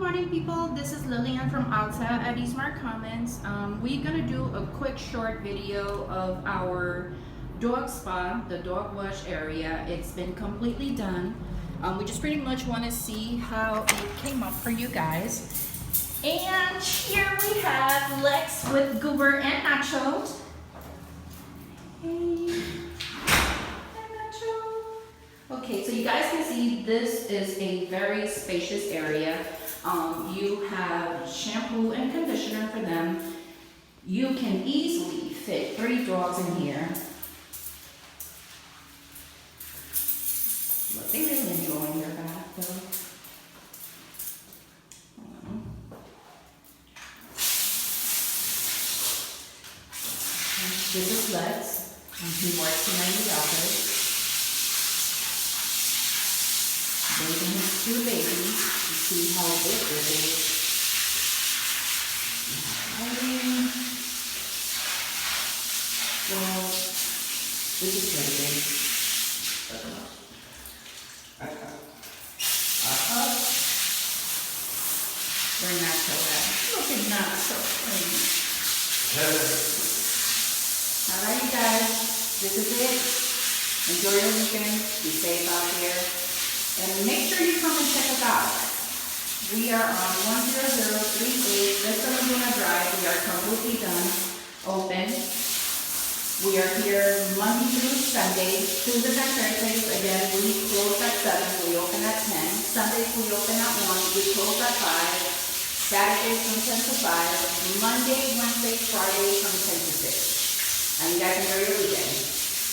morning, people. This is Lillian from Alta at Smart Comments. We're gonna do a quick short video of our dog spa, the dog wash area. It's been completely done. We just pretty much want to see how it came up for you guys. And here we have Lex with Goober and Nacho. Hey. Okay, so you guys can see this is a very spacious area. You have shampoo and conditioner for them. You can easily fit 3 dogs in here. Look, they really enjoying their bath though. This is Lex. He works in the office. Bathing his 2 babies to see how big this is. Well, this is pretty big. We're not so bad. Look at not so clean. Alright, you guys, this is it. Enjoy your weekend. Be safe out here. And make sure you come and check us out. We are on 10038 Vista Laguna Drive. We are completely done, open. We are here Monday through Sunday. Tuesdays and Thursdays, again, we close at 7. We open at 10. Sundays, we open at 1. We close at 5. Saturdays from 10 to 5. Monday, Wednesday, Friday from 10 to 6. And you guys enjoy your weekend.